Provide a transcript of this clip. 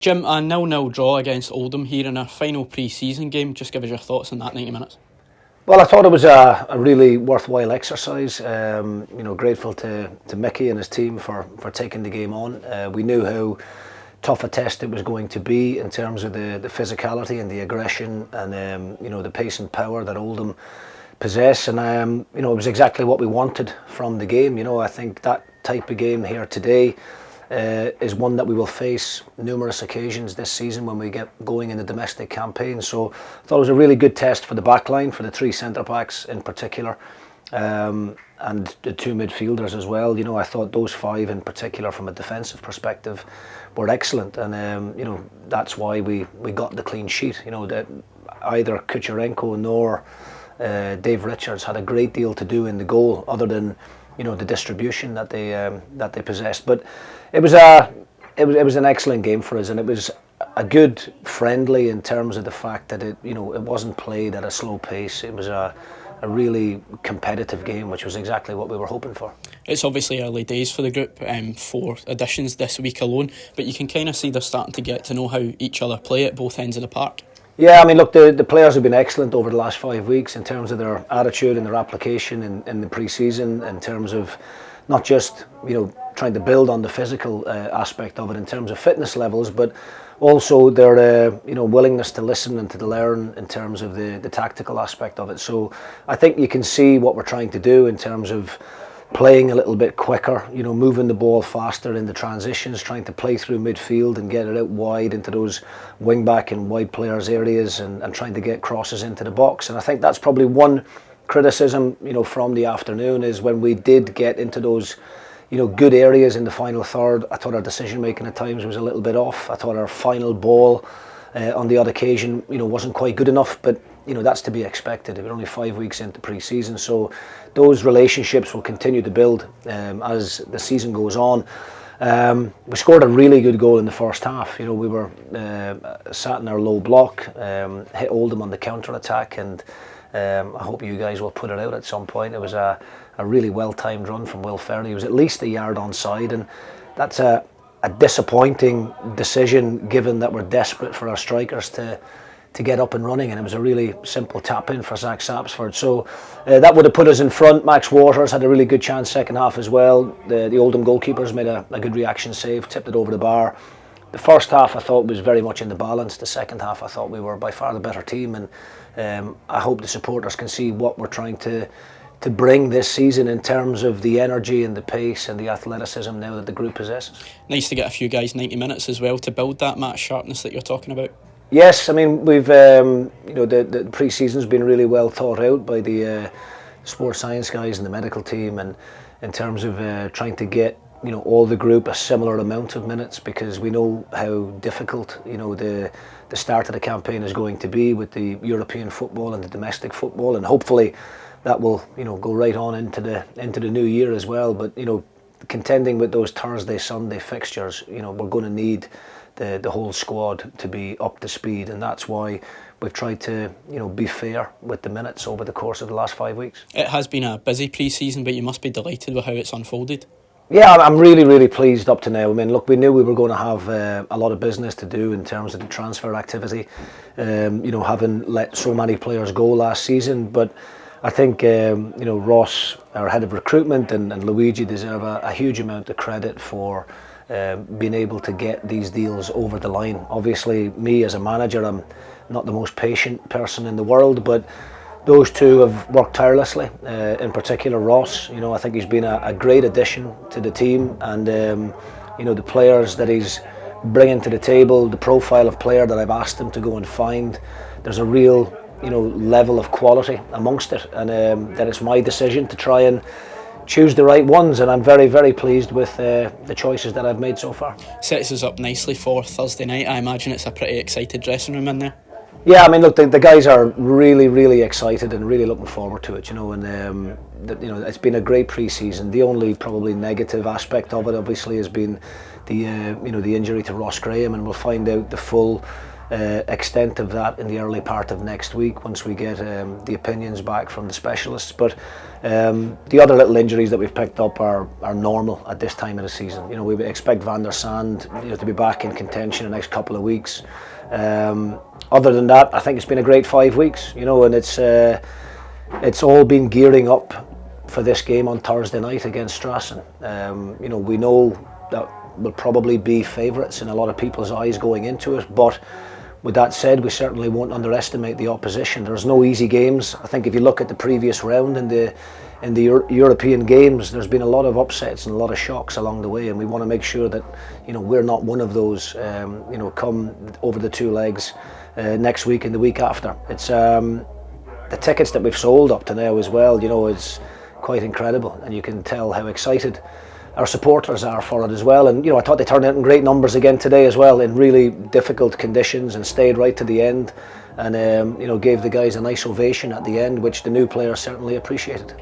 Jim, a 0-0 draw against Oldham here in our final pre-season game. Just give us your thoughts on that 90 minutes. Well, I thought it was a really worthwhile exercise. Grateful to Mickey and his team for taking the game on. We knew how tough a test it was going to be in terms of the physicality and the aggression and the pace and power that Oldham possess. And it was exactly what we wanted from the game. I think that type of game here today is one that we will face numerous occasions this season when we get going in the domestic campaign. So I thought it was a really good test for the back line, for the three centre backs in particular, and the two midfielders as well. I thought those five in particular from a defensive perspective were excellent, and that's why we got the clean sheet. That either Kucherenko nor Dave Richards had a great deal to do in the goal, other than the distribution that they possessed. But it was an excellent game for us, and it was a good friendly in terms of the fact that it wasn't played at a slow pace. It was a really competitive game, which was exactly what we were hoping for. It's obviously early days for the group, 4 additions this week alone, but you can kind of see they're starting to get to know how each other play at both ends of the park. Yeah, I mean, look, the players have been excellent over the last 5 weeks in terms of their attitude and their application in the pre-season, in terms of not just trying to build on the physical aspect of it in terms of fitness levels, but also their willingness to listen and to learn in terms of the tactical aspect of it. So I think you can see what we're trying to do in terms of playing a little bit quicker, moving the ball faster in the transitions, trying to play through midfield and get it out wide into those wing back and wide players areas, and trying to get crosses into the box. And I think that's probably one criticism from the afternoon, is when we did get into those good areas in the final third, I thought our decision making at times was a little bit off. I thought our final ball on the odd occasion wasn't quite good enough, but that's to be expected. We're only 5 weeks into pre-season, so those relationships will continue to build as the season goes on. We scored a really good goal in the first half. We were sat in our low block, hit Oldham on the counter attack, and I hope you guys will put it out at some point. It was a really well-timed run from Will Ferry. He was at least a yard onside, and that's a disappointing decision, given that we're desperate for our strikers to get up and running, and it was a really simple tap in for Zach Sapsford. So that would have put us in front. Max Waters had a really good chance second half as well. The Oldham goalkeepers made a good reaction save, tipped it over the bar. The first half I thought was very much in the balance. The second half I thought we were by far the better team, and I hope the supporters can see what we're trying to bring this season in terms of the energy and the pace and the athleticism now that the group possesses. Nice to get a few guys 90 minutes as well to build that match sharpness that you're talking about. Yes, I mean, we've the pre-season's been really well thought out by the sports science guys and the medical team, and in terms of trying to get all the group a similar amount of minutes, because we know how difficult the start of the campaign is going to be with the European football and the domestic football, and hopefully that will go right on into the new year as well. But contending with those Thursday Sunday fixtures, we're going to need the whole squad to be up to speed, and that's why we've tried to be fair with the minutes over the course of the last 5 weeks. It has been a busy pre-season, but you must be delighted with how it's unfolded. Yeah, I'm really pleased up to now. I mean, look, we knew we were going to have a lot of business to do in terms of the transfer activity, having let so many players go last season, but I think Ross, our head of recruitment, and Luigi deserve a huge amount of credit for being able to get these deals over the line. Obviously, me as a manager, I'm not the most patient person in the world, but those two have worked tirelessly. In particular, Ross, I think he's been a great addition to the team, and the players that he's bringing to the table, the profile of player that I've asked him to go and find, there's a real level of quality amongst it, and that it's my decision to try and choose the right ones, and I'm very pleased with the choices that I've made so far. Sets us up nicely for Thursday night. I imagine it's a pretty excited dressing room in there. Yeah, I mean, look, the guys are really excited and really looking forward to it, and it's been a great pre-season. The only probably negative aspect of it obviously has been the injury to Ross Graham, and we'll find out the full extent of that in the early part of next week once we get the opinions back from the specialists. But the other little injuries that we've picked up are normal at this time of the season. You know, we expect Van der Sand, you know, to be back in contention in the next couple of weeks. Other than that, I think it's been a great 5 weeks, you know, and it's all been gearing up for this game on Thursday night against Strassen. You know, we know that we'll probably be favourites in a lot of people's eyes going into it, but with that said, we certainly won't underestimate the opposition. There's no easy games. I think if you look at the previous round in the European games, there's been a lot of upsets and a lot of shocks along the way, and we want to make sure that, you know, we're not one of those. You know, come over the 2 legs next week and the week after. It's the tickets that we've sold up to now as well. You know, it's quite incredible, and you can tell how excited our supporters are for it as well. And you know, I thought they turned out in great numbers again today as well, in really difficult conditions, and stayed right to the end, and you know, gave the guys a nice ovation at the end, which the new players certainly appreciated.